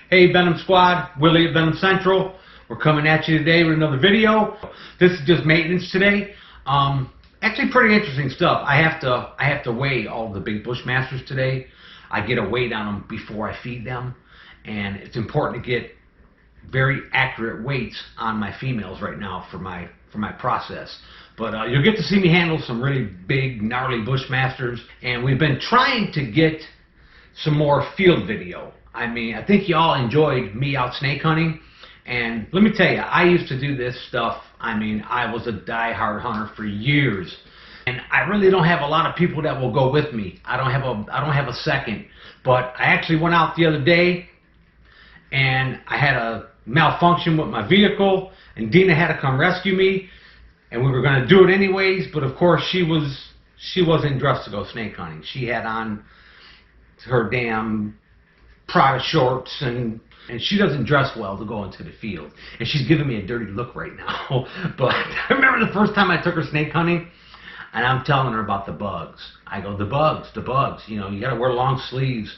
Hey Venom Squad, Willie at Venomcentral. We're coming at you today with another video. This is just maintenance today. Actually pretty interesting stuff. I have to weigh all the big Bushmasters today. I get a weight on them before I feed them, and it's important to get very accurate weights on my females right now for my process. But you'll get to see me handle some really big, gnarly Bushmasters, and we've been trying to get some more field video. I mean, I think you all enjoyed me out snake hunting, and let me tell you, I used to do this stuff. I mean, I was a die-hard hunter for years, and I really don't have a lot of people that will go with me. I don't have a second. But I actually went out the other day, and I had a malfunction with my vehicle, and Dina had to come rescue me, and we were going to do it anyways. But of course, she wasn't dressed to go snake hunting. She had on her damn Prada shorts, and she doesn't dress well to go into the field, and she's giving me a dirty look right now. But I remember the first time I took her snake hunting, and I'm telling her about the bugs. I go, the bugs, you know, you gotta wear long sleeves.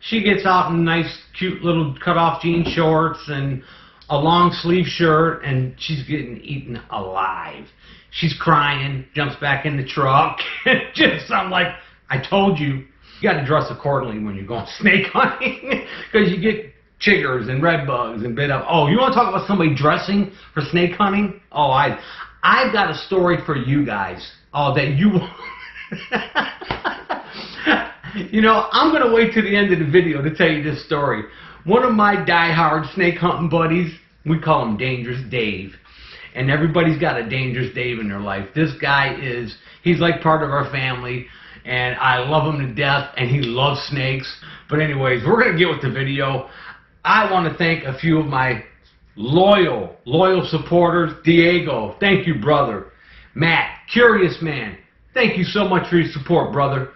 She gets out in nice cute little cut off jean shorts and a long sleeve shirt, and she's getting eaten alive. She's crying, jumps back in the truck, and just, I'm like, I told you. You got to dress accordingly when you're going snake hunting, because you get chiggers and red bugs and bit up. Oh, you want to talk about somebody dressing for snake hunting? Oh, I've got a story for you guys. Oh, that you you know, I'm going to wait to the end of the video to tell you this story. One of my die-hard snake hunting buddies, we call him Dangerous Dave. And everybody's got a Dangerous Dave in their life. This guy he's like part of our family. And I love him to death, and he loves snakes. But anyways, we're going to get with the video. I want to thank a few of my loyal supporters. Diego, thank you, brother. Matt, Curious Man, thank you so much for your support, brother.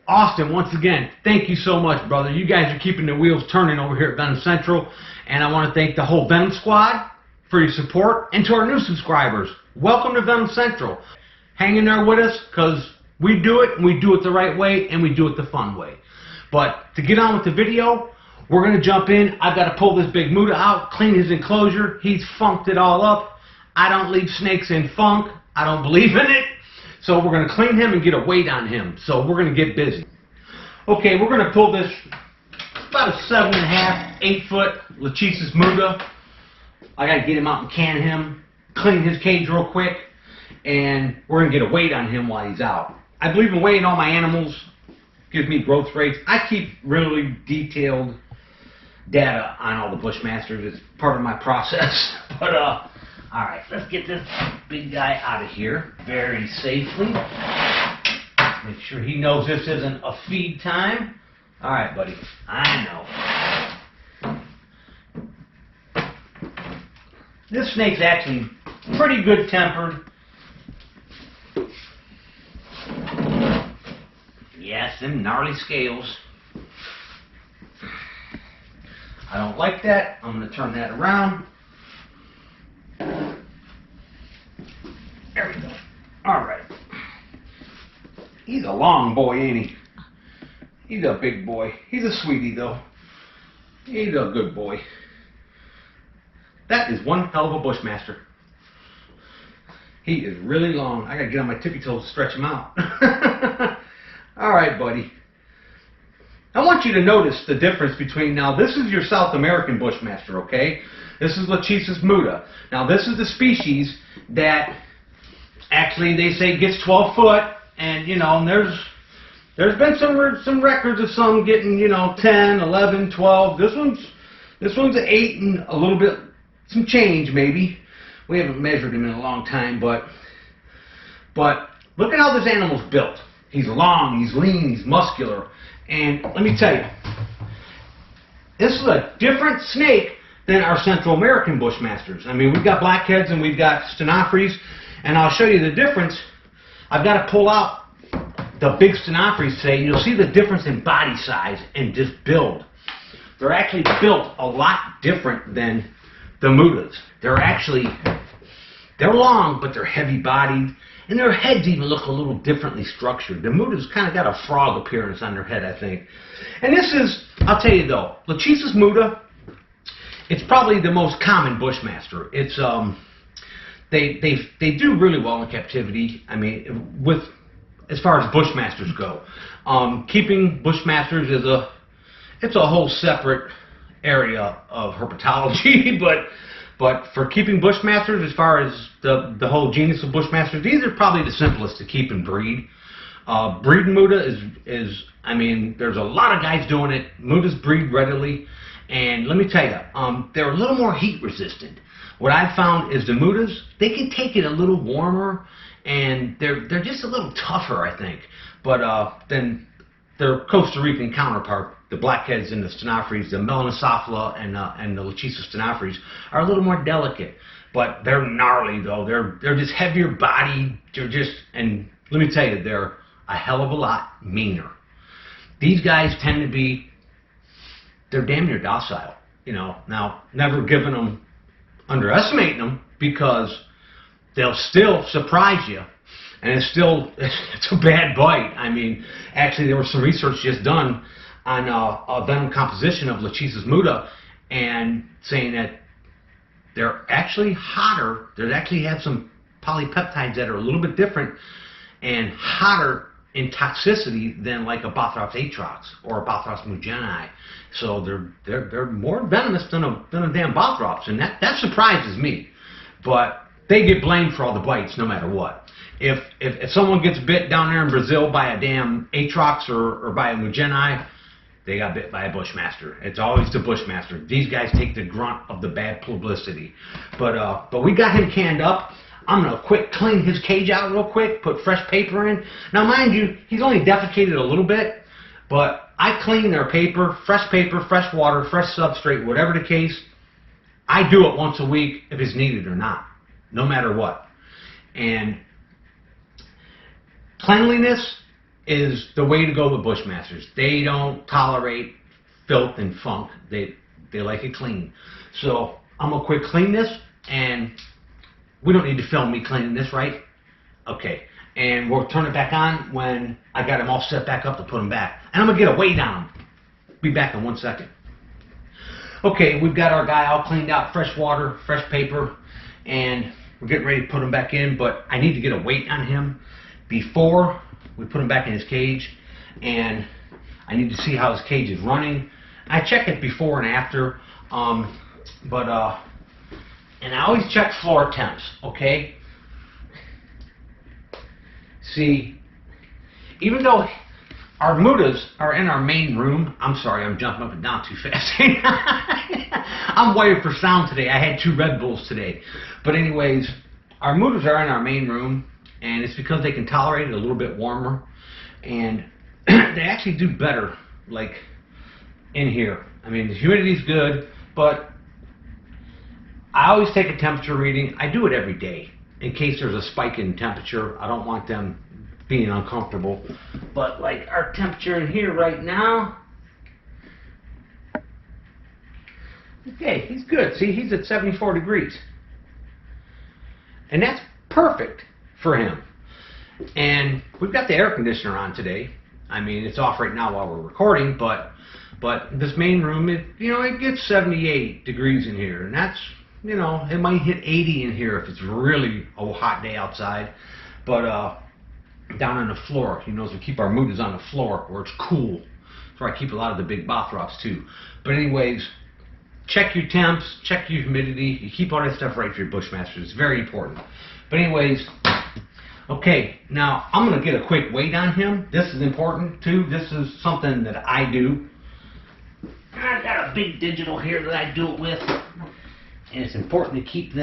Austin, once again, thank you so much, brother. You guys are keeping the wheels turning over here at Venomcentral. And I want to thank the whole Venom Squad for your support. And to our new subscribers, welcome to Venomcentral. Hang in there with us, because we do it, and we do it the right way, and we do it the fun way. But to get on with the video, we're going to jump in. I've got to pull this big muta out, clean his enclosure. He's funked it all up. I don't leave snakes in funk. I don't believe in it. So we're going to clean him and get a weight on him. So we're going to get busy. Okay, we're going to pull this about a 7.5, 8 foot Lachesis muta. I got to get him out and can him, clean his cage real quick, and we're going to get a weight on him while he's out. I believe in weighing all my animals. Gives me growth rates. I keep really detailed data on all the Bushmasters. It's part of my process. But alright, let's get this big guy out of here very safely. Make sure he knows this isn't a feed time. Alright, buddy. I know. This snake's actually pretty good tempered. Yes, them gnarly scales. I don't like that. I'm going to turn that around. There we go. Alright. He's a long boy, ain't he? He's a big boy. He's a sweetie, though. He's a good boy. That is one hell of a Bushmaster. He is really long. I got to get on my tippy toes to stretch him out. Alright, buddy. I want you to notice the difference between, now this is your South American Bushmaster, okay? This is Lachesis muta. Now this is the species that actually they say gets 12 foot, and you know, there's been some records of some getting, you know, 10, 11, 12. This one's 8 and a little bit, some change maybe. We haven't measured him in a long time, but look at how this animal's built. He's long, he's lean, he's muscular. And let me tell you, this is a different snake than our Central American Bushmasters. I mean, we've got blackheads and we've got stenophrys, and I'll show you the difference. I've got to pull out the big stenophrys today, and you'll see the difference in body size and just build. They're actually built a lot different than the mutas. They're long, but they're heavy-bodied. And their heads even look a little differently structured. The muta's kind of got a frog appearance on their head, I think. And this is, I'll tell you though, Lachesis muta it's probably the most common Bushmaster. It's they do really well in captivity. I mean, with as far as Bushmasters go, keeping Bushmasters is it's a whole separate area of herpetology. but for keeping Bushmasters, as far as the whole genus of Bushmasters, these are probably the simplest to keep and breed. Breeding muta is I mean, there's a lot of guys doing it. Mutas breed readily, and let me tell you, they're a little more heat resistant. What I've found is the mutas, they can take it a little warmer, and they're just a little tougher, I think. But then their Costa Rican counterpart, the blackheads and the stenophrys, the Melanosophila and the Lachesis stenophrys, are a little more delicate. But they're gnarly though. They're just heavier bodied. And let me tell you, they're a hell of a lot meaner. These guys tend to be, they're damn near docile. You know, now never underestimating them, because they'll still surprise you, and it's a bad bite. I mean, actually there was some research just done on a venom composition of Lachesis muta, and saying that they're actually hotter. They actually have some polypeptides that are a little bit different and hotter in toxicity than like a Bothrops atrox or a Bothrops mugeni. So they're more venomous than a damn Bothrops, and that surprises me. But they get blamed for all the bites no matter what. If someone gets bit down there in Brazil by a damn atrox or by a mugeni, they got bit by a Bushmaster. It's always the Bushmaster. These guys take the grunt of the bad publicity. But we got him canned up. I'm going to clean his cage out real quick, put fresh paper in. Now, mind you, he's only defecated a little bit, but I clean their paper, fresh water, fresh substrate, whatever the case. I do it once a week if it's needed or not, no matter what. And cleanliness is the way to go with Bushmasters. They don't tolerate filth and funk. They like it clean. So I'm going to quick clean this, and we don't need to film me cleaning this, right? Okay. And we'll turn it back on when I got them all set back up to put them back. And I'm going to get a weight on them. Be back in 1 second. Okay, we've got our guy all cleaned out, fresh water, fresh paper, and we're getting ready to put him back in, but I need to get a weight on him before we put him back in his cage, and I need to see how his cage is running. I check it before and after, and I always check floor temps, okay? See, even though our mutas are in our main room, I'm sorry, I'm jumping up and down too fast. I'm wired for sound today. I had 2 Red Bulls today. But anyways, our mutas are in our main room, and it's because they can tolerate it a little bit warmer, and they actually do better, like, in here. I mean, the humidity's good, but I always take a temperature reading. I do it every day in case there's a spike in temperature. I don't want them being uncomfortable. But like our temperature in here right now, okay, he's good. See, he's at 74 degrees. And that's perfect for him. And we've got the air conditioner on today. I mean, it's off right now while we're recording, but this main room, it gets 78 degrees in here, and that's, it might hit 80 in here if it's really a hot day outside. But down on the floor, as we keep our mutas on the floor where it's cool. That's where I keep a lot of the big Bothrops too. But anyways, check your temps, check your humidity. You keep all that stuff right for your Bushmasters. It's very important. But anyways, okay, now I'm going to get a quick weight on him. This is important too. This is something that I do. I've got a big digital here that I do it with. And it's important to keep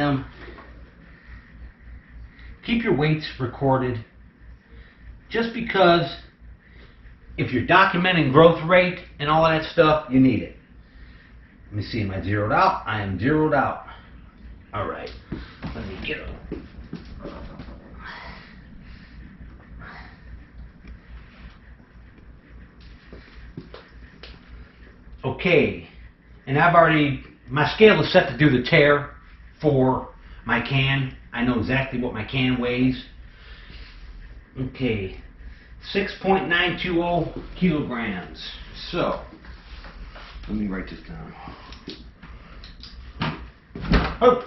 your weights recorded, just because if you're documenting growth rate and all that stuff, you need it. Let me see, am I zeroed out? I am zeroed out. All right, let me get it. Okay, and my scale is set to do the tear for my can. I know exactly what my can weighs. Okay, 6.920 kilograms. So, let me write this down. Oh.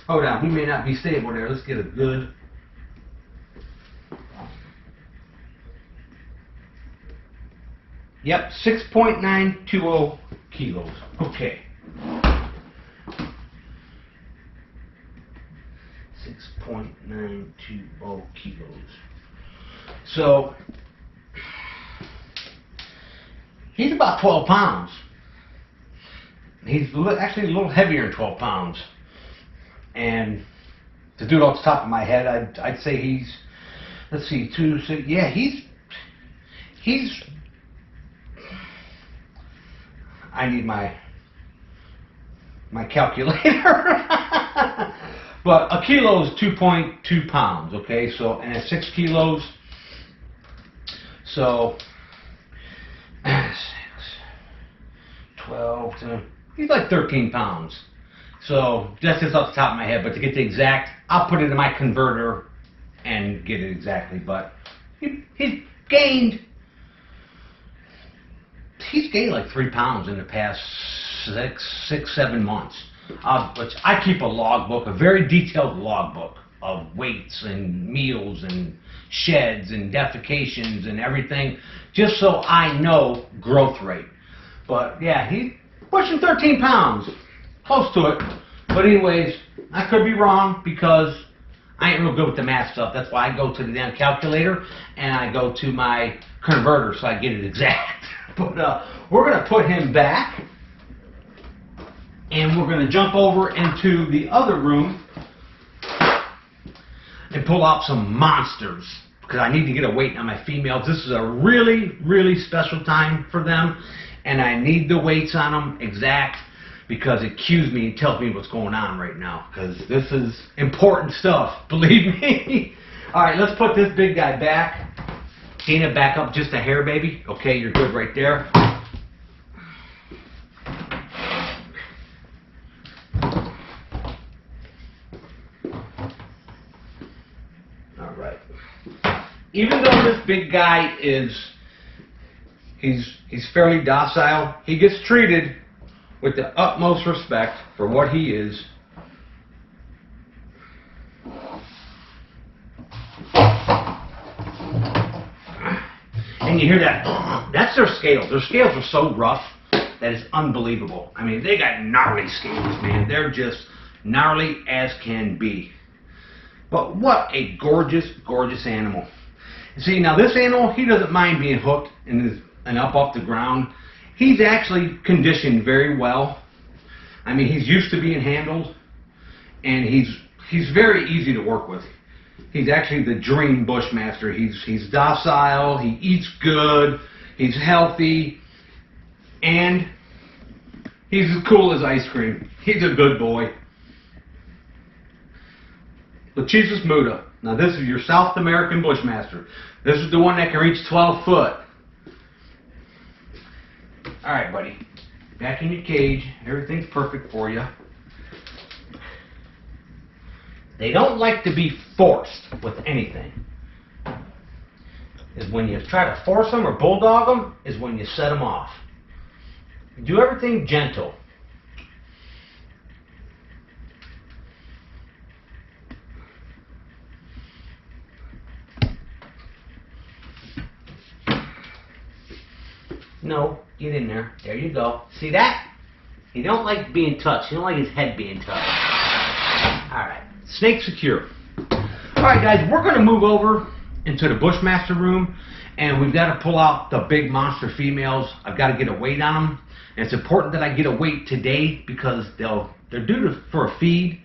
Hold on, he may not be stable there. Let's get a good. Yep, 6.920 kilos. Okay. 6.920 kilos. So, he's about 12 pounds. He's actually a little heavier than 12 pounds. And to do it off the top of my head, I'd say he's, let's see, 2, 6, yeah, he's, I need my calculator. But a kilo is 2.2 pounds, okay? So, and it's 6 kilos. So, 12 to, he's like 13 pounds. So, that's just off the top of my head. But to get the exact, I'll put it in my converter and get it exactly. But he's gained like 3 pounds in the past 6, 7 months. Which I keep a logbook, a very detailed logbook of weights and meals and sheds and defecations and everything, just so I know growth rate. But yeah, he's pushing 13 pounds, close to it. But anyways, I could be wrong because I ain't real good with the math stuff. That's why I go to the damn calculator and I go to my converter so I get it exact. But we're gonna put him back. And we're going to jump over into the other room and pull out some monsters because I need to get a weight on my females. This is a really, really special time for them, and I need the weights on them exact because it cues me and tells me what's going on right now because this is important stuff, believe me. All right, let's put this big guy back. Tina, back up just a hair, baby. Okay, you're good right there. Even though this big guy is, he's fairly docile, he gets treated with the utmost respect for what he is. And you hear that, that's their scales. Their scales are so rough that it's unbelievable. I mean, they got gnarly scales, man. They're just gnarly as can be. But what a gorgeous, gorgeous animal. See, now this animal, he doesn't mind being hooked and up off the ground. He's actually conditioned very well. I mean, he's used to being handled, and he's very easy to work with. He's actually the dream Bushmaster. He's docile, he eats good, he's healthy, and he's as cool as ice cream. He's a good boy. Lachesis muta. Now this is your South American Bushmaster. This is the one that can reach 12 foot. Alright, buddy. Back in your cage. Everything's perfect for you. They don't like to be forced with anything. Is when you try to force them or bulldog them, is when you set them off. Do everything gentle. No, get in there. There you go. See that? He don't like being touched. He don't like his head being touched. Alright. Snake secure. Alright guys, we're going to move over into the Bushmaster room, and we've got to pull out the big monster females. I've got to get a weight on them. And it's important that I get a weight today because they're due for a feed,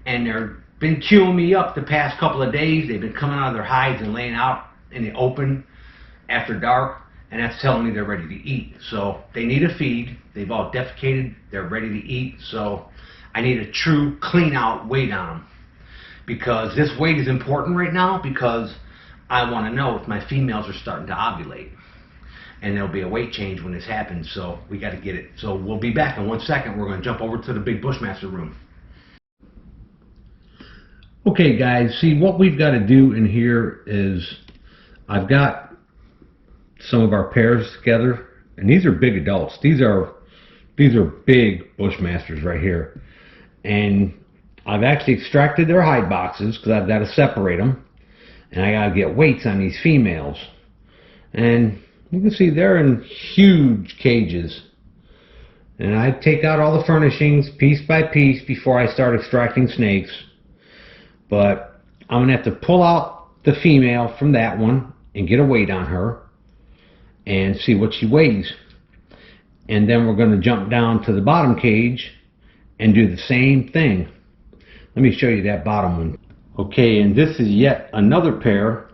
and they've been queuing me up the past couple of days. They've been coming out of their hides and laying out in the open after dark. And that's telling me they're ready to eat. So they need a feed. They've all defecated. They're ready to eat. So I need a true clean out weight on them. Because this weight is important right now because I want to know if my females are starting to ovulate. And there'll be a weight change when this happens. So we got to get it. So we'll be back in 1 second. We're going to jump over to the big Bushmaster room. Okay guys, see what we've got to do in here is I've got some of our pairs together, and these are big adults. These are big Bushmasters right here, And I've actually extracted their hide boxes because I've got to separate them. And I got to get weights on these females. And you can see they're in huge cages. And I take out all the furnishings piece by piece before I start extracting snakes. But I'm going to have to pull out the female from that one and get a weight on her and see what she weighs. And then we're going to jump down to the bottom cage and do the same thing. Let me show you that bottom one. Okay, and this is yet another pair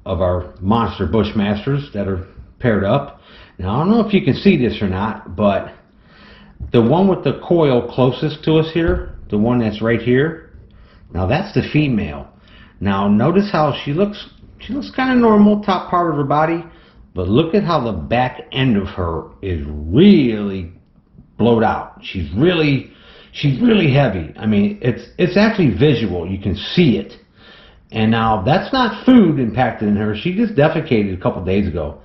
of our Monster Bushmasters that are paired up. Now, I don't know if you can see this or not, but the one with the coil closest to us here, the one that's right here, now that's the female. Now, notice how she looks kind of normal, top part of her body, but look at how the back end of her is really blowed out. She's really heavy. I mean, it's actually visual. You can see it. And now that's not food impacted in her. She just defecated a couple days ago.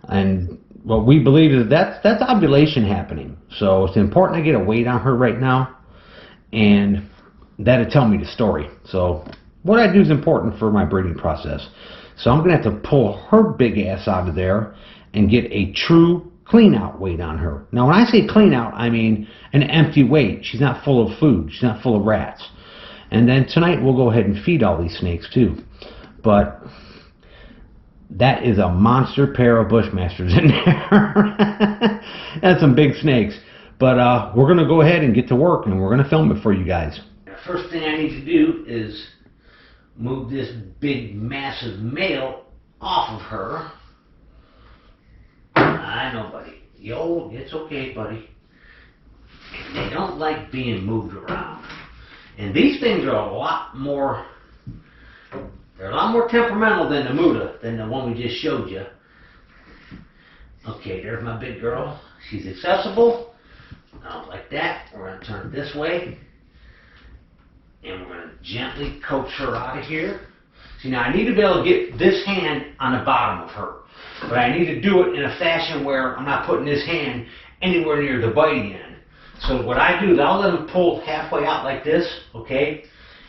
And what we believe is that's ovulation happening. So it's important I get a weight on her right now, and that'll tell me the story. So what I do is important for my breeding process. So I'm going to have to pull her big ass out of there and get a true clean out weight on her. Now when I say clean out, I mean an empty weight. She's not full of food. She's not full of rats. And then tonight we'll go ahead and feed all these snakes too. But that is a monster pair of Bushmasters in there. That's some big snakes. But we're going to go ahead and get to work, and we're going to film it for you guys. The first thing I need to do is move this big massive male off of her. I know, buddy. Yo, it's okay, buddy. They don't like being moved around. And these things are a lot more temperamental than the muta, than the one we just showed you. Okay, there's my big girl. She's accessible. Like that. We're going to turn it this way. And we're going to gently coax her out of here. See, now I need to be able to get this hand on the bottom of her. But I need to do it in a fashion where I'm not putting this hand anywhere near the biting end. So what I do is I'll let them pull halfway out like this, okay?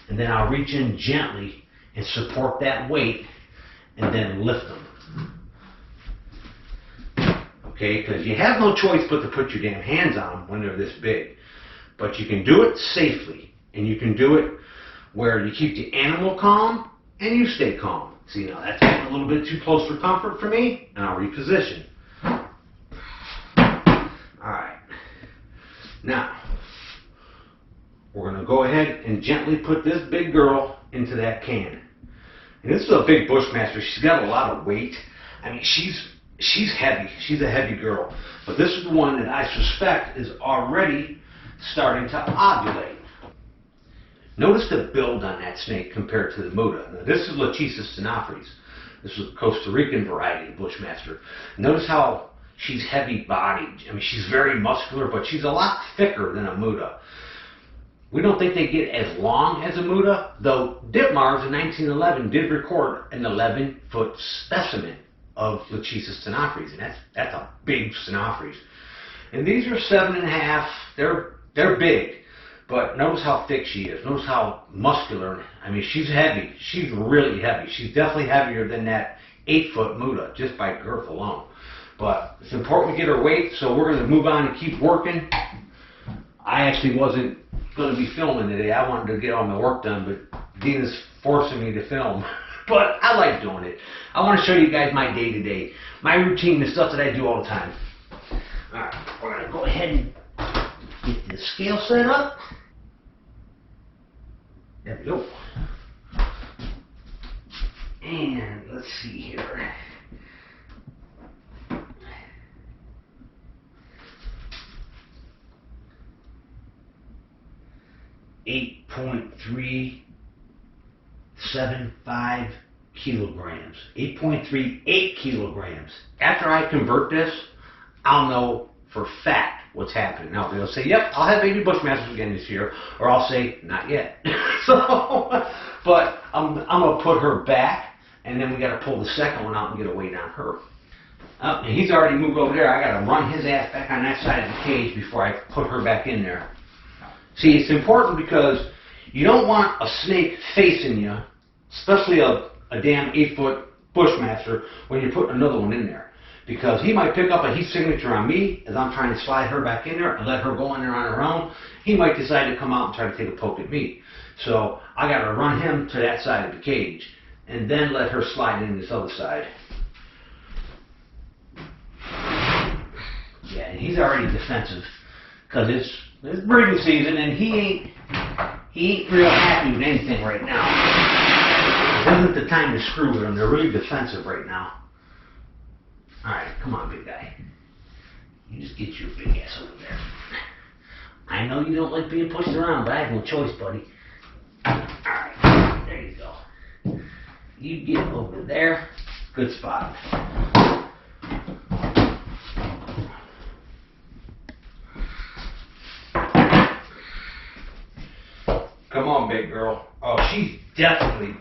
And then I'll reach in gently and support that weight and then lift them. Okay, because you have no choice but to put your damn hands on them when they're this big. But you can do it safely, and you can do it where you keep the animal calm and you stay calm. See, now that's getting a little bit too close for comfort for me, and I'll reposition. Alright. Now, we're going to go ahead and gently put this big girl into that can. And this is a big Bushmaster. She's got a lot of weight. I mean, she's heavy. She's a heavy girl. But this is the one that I suspect is already starting to ovulate. Notice the build on that snake compared to the muta. Now, this is Lachesis stenophrys. This is a Costa Rican variety of Bushmaster. Notice how she's heavy-bodied. I mean, she's very muscular, but she's a lot thicker than a muta. We don't think they get as long as a muta, though Ditmars in 1911 did record an 11-foot specimen of Lachesis stenophrys, and that's a big stenophrys. And these are 7.5. They're big. But notice how thick she is. Notice how muscular. I mean, she's heavy. She's really heavy. She's definitely heavier than that 8-foot muta, just by girth alone. But it's important we get her weight, so we're going to move on and keep working. I actually wasn't going to be filming today. I wanted to get all my work done, but Dina's forcing me to film. But I like doing it. I want to show you guys my day-to-day, my routine, the stuff that I do all the time. All right, we're going to go ahead and get the scale set up. There we go. And let's see here. $8.375 kilograms. 8.38 kilograms. After I convert this, I'll know for fact what's happening. Now they'll say, yep, I'll have baby Bushmasters again this year, or I'll say, not yet. But I'm gonna put her back, and then we gotta pull the second one out and get a weight on her. And he's already moved over there. I gotta run his ass back on that side of the cage before I put her back in there. See, it's important because you don't want a snake facing you, especially a damn 8-foot Bushmaster, when you're putting another one in there. Because he might pick up a heat signature on me as I'm trying to slide her back in there and let her go in there on her own. He might decide to come out and try to take a poke at me. So I got to run him to that side of the cage and then let her slide in this other side. Yeah, and he's already defensive because it's breeding season and he ain't real happy with anything right now. It isn't the time to screw with them. They're really defensive right now. Alright, come on, big guy. You just get your big ass over there. I know you don't like being pushed around, but I have no choice, buddy. Alright, there you go. You get over there. Good spot. Come on, big girl. Oh, she's definitely...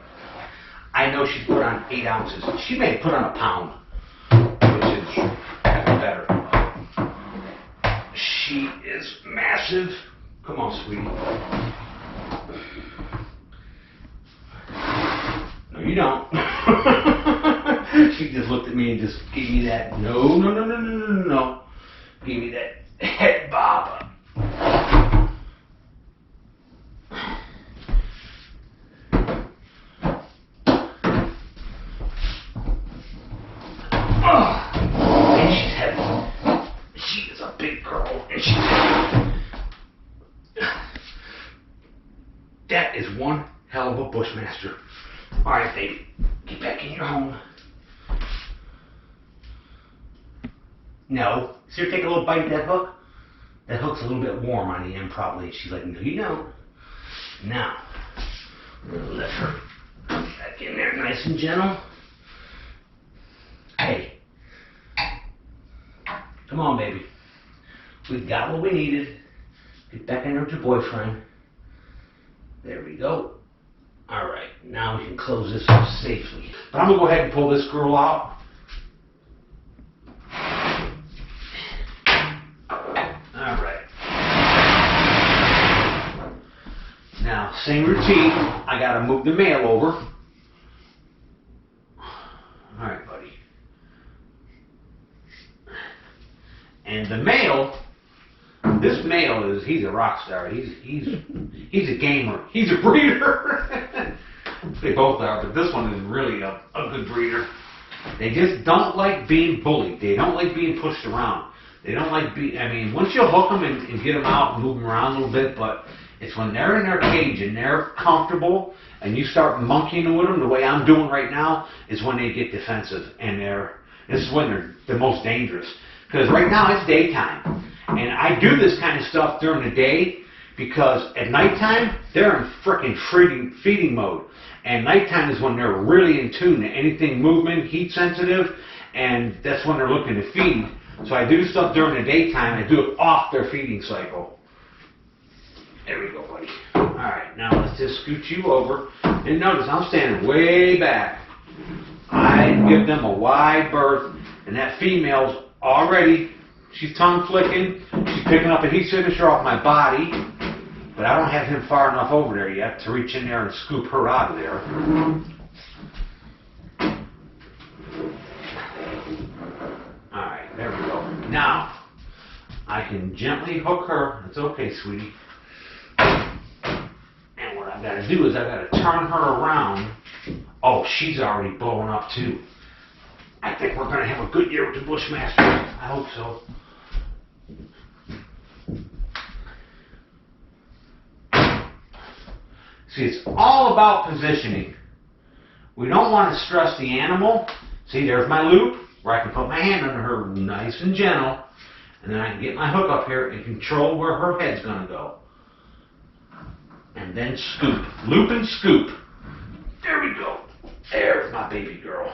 I know she's put on 8 ounces. She may have put on a pound. Better. She is massive. Come on, sweetie. No, you don't. She just looked at me and just gave me that. No. Give me that head bob. That is one hell of a Bushmaster. Alright, baby. Get back in your home. No. See her take a little bite of that hook? That hook's a little bit warm on the end probably. She's like, no, you don't. Now, I'm going to let her back in there nice and gentle. Hey. Come on, baby. We've got what we needed. Get back in there with your boyfriend. There we go. Alright, now we can close this up safely. But I'm going to go ahead and pull this girl out. Alright. Now, same routine. I got to move the male over. Alright, buddy. And the male... This male he's a rock star. He's a gamer. He's a breeder. They both are, but this one is really a good breeder. They just don't like being bullied. They don't like being pushed around. They don't like once you hook them and get them out and move them around a little bit, but it's when they're in their cage and they're comfortable and you start monkeying with them the way I'm doing right now is when they get defensive and this is when they're the most dangerous. Because right now it's daytime. And I do this kind of stuff during the day because at nighttime, they're in frickin' feeding mode. And nighttime is when they're really in tune to anything movement, heat sensitive, and that's when they're looking to feed. So I do stuff during the daytime, I do it off their feeding cycle. There we go, buddy. Alright, now let's just scoot you over. And notice I'm standing way back. I give them a wide berth, and that female's already... She's tongue flicking. She's picking up a heat signature off my body. But I don't have him far enough over there yet to reach in there and scoop her out of there. Alright, there we go. Now, I can gently hook her. It's okay, sweetie. And what I've got to do is I've got to turn her around. Oh, she's already blowing up too. I think we're going to have a good year with the Bushmaster. I hope so. See, it's all about positioning. We don't want to stress the animal. See, there's my loop where I can put my hand under her nice and gentle. And then I can get my hook up here and control where her head's going to go. And then scoop. Loop and scoop. There we go. There's my baby girl.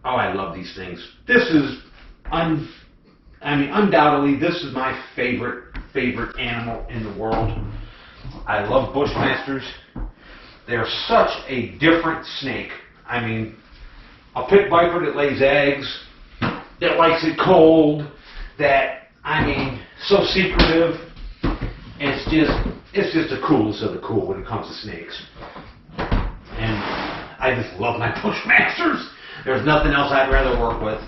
Oh, I love these things. This is, undoubtedly, this is my favorite animal in the world. I love Bushmasters. They're such a different snake. I mean, a pit viper that lays eggs, that likes it cold, that, so secretive. It's just the coolest of the cool when it comes to snakes. And I just love my Bushmasters. There's nothing else I'd rather work with.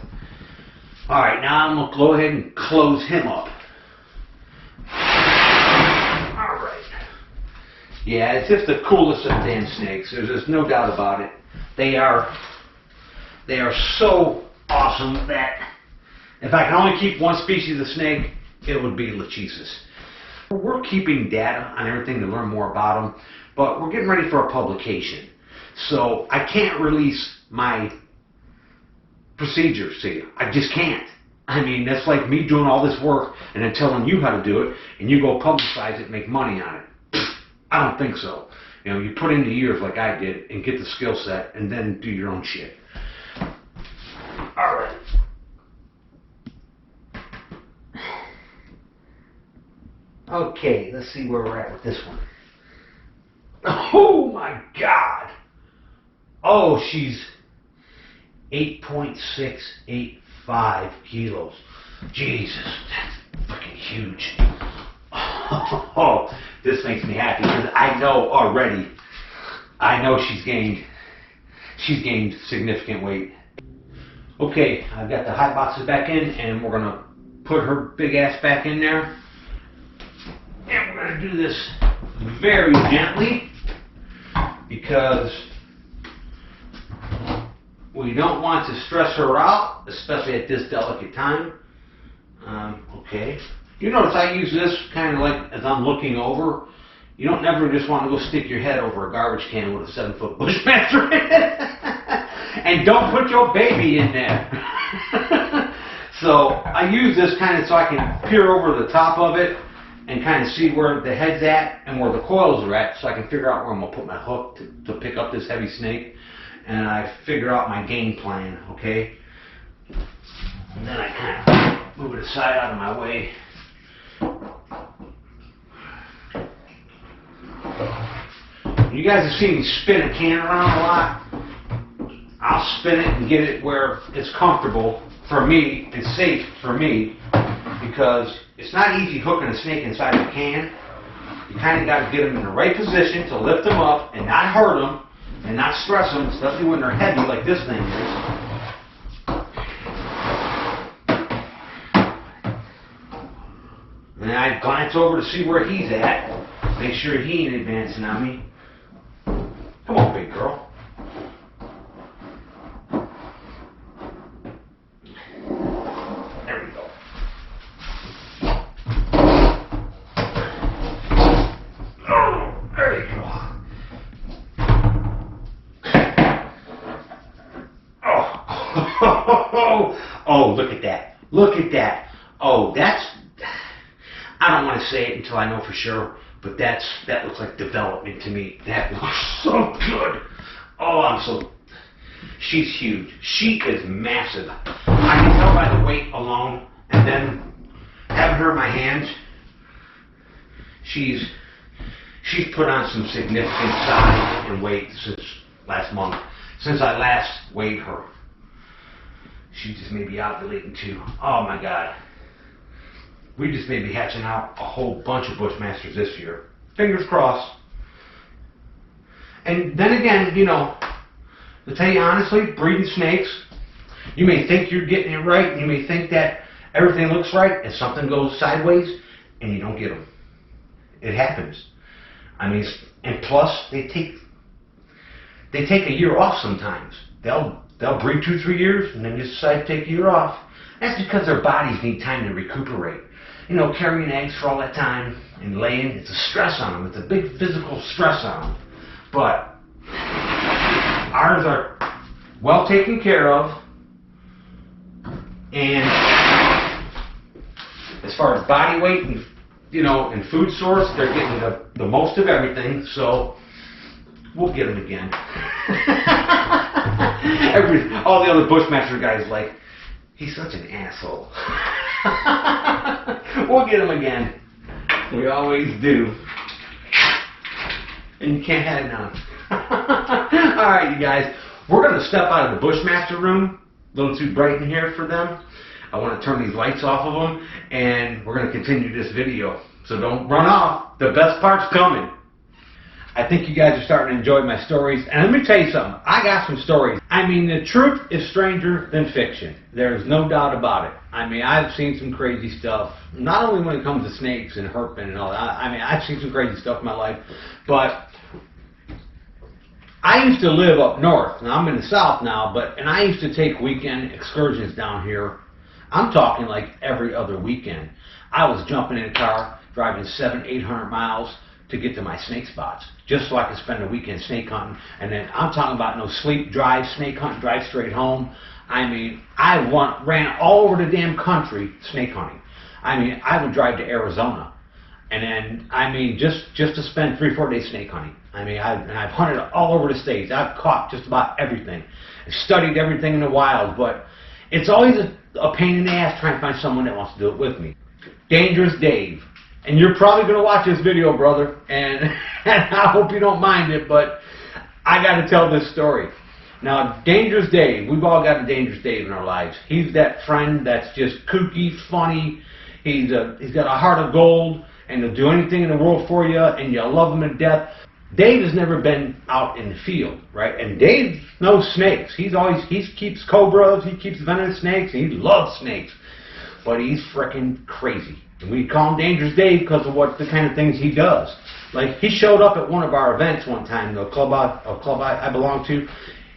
Alright, now I'm going to go ahead and close him up. Alright. Yeah, it's just the coolest of damn snakes. There's no doubt about it. They are so awesome that if I can only keep one species of snake, it would be Lachesis. We're keeping data on everything to learn more about them, but we're getting ready for a publication. So I can't release my procedures to you. I just can't. I mean, that's like me doing all this work and then telling you how to do it, and you go publicize it and make money on it. I don't think so. You know, you put in the years like I did and get the skill set and then do your own shit. Alright. Okay, let's see where we're at with this one. Oh my God! Oh, she's 8.685 kilos. Jesus, that's fucking huge. Oh, this makes me happy because I know already. I know she's gained significant weight. Okay, I've got the hot boxes back in, and we're gonna put her big ass back in there. And we're going to do this very gently because we don't want to stress her out, especially at this delicate time. Okay. You notice I use this kind of like as I'm looking over. You don't never just want to go stick your head over a garbage can with a 7-foot Bushmaster in it. And don't put your baby in there. So I use this kind of so I can peer over the top of it and kind of see where the head's at and where the coils are at, so I can figure out where I'm going to put my hook to pick up this heavy snake. And I figure out my game plan, okay? And then I kind of move it aside out of my way. You guys have seen me spin a can around a lot. I'll spin it and get it where it's comfortable for me and safe for me, because it's not easy hooking a snake inside a can. You kind of got to get them in the right position to lift them up and not hurt them and not stress them, especially when they're heavy like this thing is. And I glance over to see where he's at, make sure he ain't advancing on me. Come on, big girl. Oh, look at that. Look at that. Oh, that's... I don't want to say it until I know for sure, but that looks like development to me. That looks so good. Oh, she's huge. She is massive. I can tell by the weight alone, and then having her in my hands, she's put on some significant size and weight since last month. Since I last weighed her. She just may be ovulating too. Oh my God. We just may be hatching out a whole bunch of Bushmasters this year. Fingers crossed. And then again, you know, to tell you honestly, breeding snakes, you may think you're getting it right, and you may think that everything looks right, and something goes sideways, and you don't get them. It happens. I mean, and plus, they take a year off sometimes. They'll breed 2-3 years and then just decide to take a year off. That's because their bodies need time to recuperate. You know, carrying eggs for all that time and laying, it's a stress on them. It's a big physical stress on them. But ours are well taken care of. And as far as body weight and, you know, and food source, they're getting the most of everything. So we'll get them again. All the other Bushmaster guys like, he's such an asshole. We'll get him again. We always do. And you can't have none. Alright, you guys. We're going to step out of the Bushmaster room. A little too bright in here for them. I want to turn these lights off of them, and we're going to continue this video. So don't run off. The best part's coming. I think you guys are starting to enjoy my stories. And let me tell you something. I got some stories. I mean, the truth is stranger than fiction. There's no doubt about it. I mean, I've seen some crazy stuff. Not only when it comes to snakes and herping and all that. I mean, I've seen some crazy stuff in my life. But I used to live up north. Now, I'm in the south now. And I used to take weekend excursions down here. I'm talking like every other weekend. I was jumping in a car, driving 700-800 miles to get to my snake spots, just so I could spend a weekend snake hunting. And then I'm talking about no sleep, drive, snake hunt, drive straight home. I mean, ran all over the damn country snake hunting. I mean, I would drive to Arizona, and then, I mean, just to spend 3-4 days snake hunting. I mean, I've hunted all over the states. I've caught just about everything. I've studied everything in the wild, but it's always a pain in the ass trying to find someone that wants to do it with me. Dangerous Dave. And you're probably going to watch this video, brother, and I hope you don't mind it, but I got to tell this story. Now, Dangerous Dave, we've all got a Dangerous Dave in our lives. He's that friend that's just kooky, funny. He's got a heart of gold, and he'll do anything in the world for you, and you love him to death. Dave has never been out in the field, right? And Dave knows snakes. He keeps cobras, he keeps venomous snakes, and he loves snakes. But he's freaking crazy. And we call him Dangerous Dave because of the kind of things he does. Like, he showed up at one of our events one time, the club I belong to.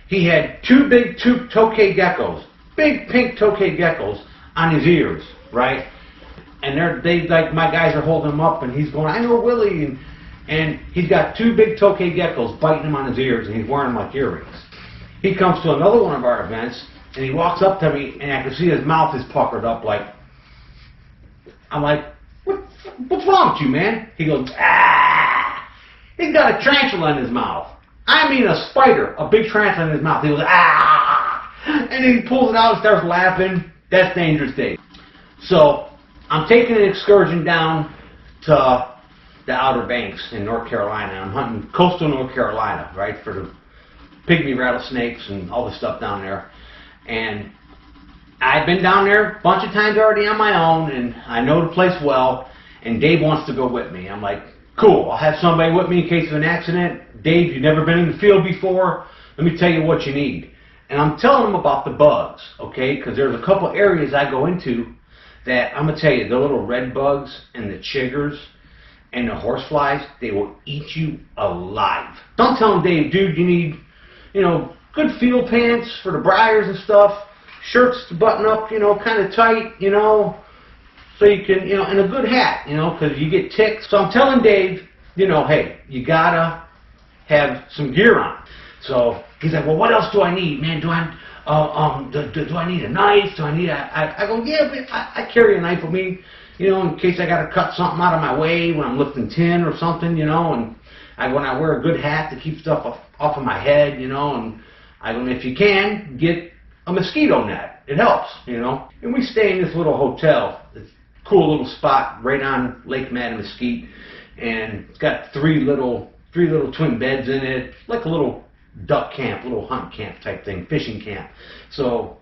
He had two big tokay geckos, big pink tokay geckos on his ears, right? And like, my guys are holding him up, and he's going, I know Willie, and he's got two big tokay geckos biting him on his ears, and he's wearing them like earrings. He comes to another one of our events, and he walks up to me, and I can see his mouth is puckered up like, I'm like, what's wrong with you, man? He goes, ah! He's got a tarantula in his mouth. I mean a spider, a big tarantula in his mouth. He goes, ah! And he pulls it out and starts laughing. That's Dangerous Dave. So, I'm taking an excursion down to the Outer Banks in North Carolina. I'm hunting coastal North Carolina, right, for the pygmy rattlesnakes and all the stuff down there. And I've been down there a bunch of times already on my own, and I know the place well, and Dave wants to go with me. I'm like, cool, I'll have somebody with me in case of an accident. Dave, you've never been in the field before. Let me tell you what you need. And I'm telling him about the bugs, okay, because there's a couple areas I go into that, I'm going to tell you, the little red bugs and the chiggers and the horseflies, they will eat you alive. Don't tell him, Dave, dude, you need, good field pants for the briars and stuff. Shirts to button up, kind of tight, so you can, and a good hat, because you get ticks. So I'm telling Dave, hey, you gotta have some gear on. So he's like, well, what else do I need, man? Do I need a knife? Do I need I go, yeah, but I carry a knife with me, in case I gotta cut something out of my way when I'm lifting tin or something, and when I wear a good hat to keep stuff off of my head, and if you can, get a mosquito net. It helps, And we stay in this little hotel. It's a cool little spot right on Lake Mattamuskeet, and it's got three little twin beds in it, like a little duck camp, little hunt camp type thing, fishing camp. So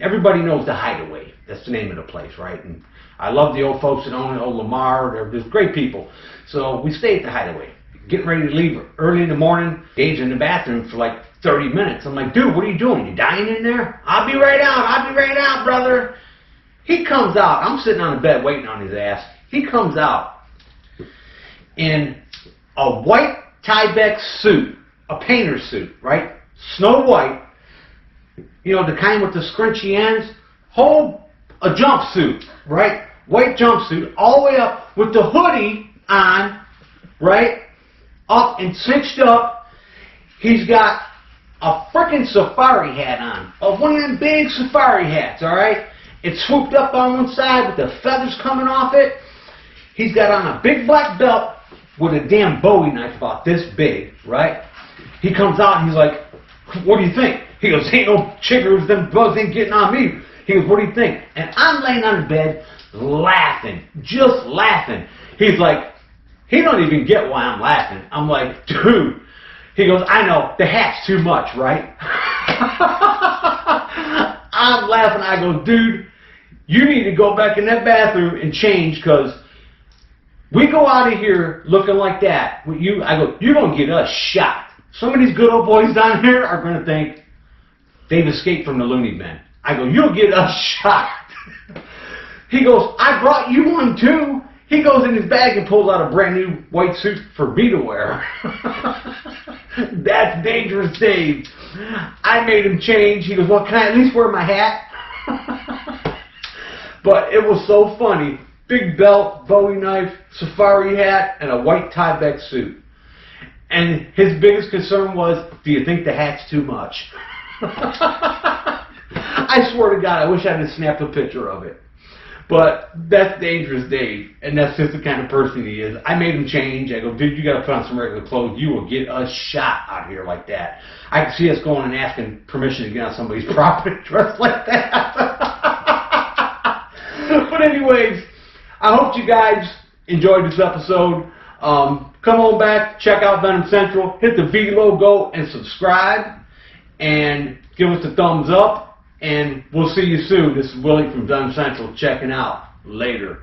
everybody knows the Hideaway. That's the name of the place, right? And I love the old folks that own it, old Lamar. They're just great people. So we stay at the Hideaway. Getting ready to leave early in the morning. Dave's in the bathroom for like 30 minutes. I'm like, dude, what are you doing? You dying in there? I'll be right out, brother. He comes out. I'm sitting on the bed waiting on his ass. He comes out in a white Tyvek suit, a painter's suit, right? Snow white. The kind with the scrunchy ends. A jumpsuit, right? White jumpsuit, all the way up with the hoodie on, right? Up and cinched up. He's got a freaking safari hat on. One of them big safari hats, alright? It's swooped up on one side with the feathers coming off it. He's got on a big black belt with a damn Bowie knife about this big, right? He comes out and he's like, what do you think? He goes, ain't no chiggers, them bugs ain't getting on me. He goes, what do you think? And I'm laying on the bed laughing, just laughing. He's like, he don't even get why I'm laughing. I'm like, dude. He goes, I know, the hat's too much, right? I'm laughing. I go, dude, you need to go back in that bathroom and change, because we go out of here looking like that. I go, you're going to get us shot. Some of these good old boys down here are going to think they've escaped from the loony bin. I go, you'll get us shot. He goes, I brought you one too. He goes in his bag and pulls out a brand new white suit for me to wear. That's dangerous, Dave. I made him change. He goes, well, can I at least wear my hat? But it was so funny. Big belt, Bowie knife, safari hat, and a white tie-back suit. And his biggest concern was, do you think the hat's too much? I swear to God, I wish I had snapped a picture of it. But that's dangerous Dave, and that's just the kind of person he is. I made him change. I go, dude, you got to put on some regular clothes. You will get us shot out here like that. I can see us going and asking permission to get on somebody's property dressed like that. But anyways, I hope you guys enjoyed this episode. Come on back, check out Venomcentral, hit the V logo and subscribe, and give us a thumbs up. And we'll see you soon. This is Willie from Venomcentral checking out. Later.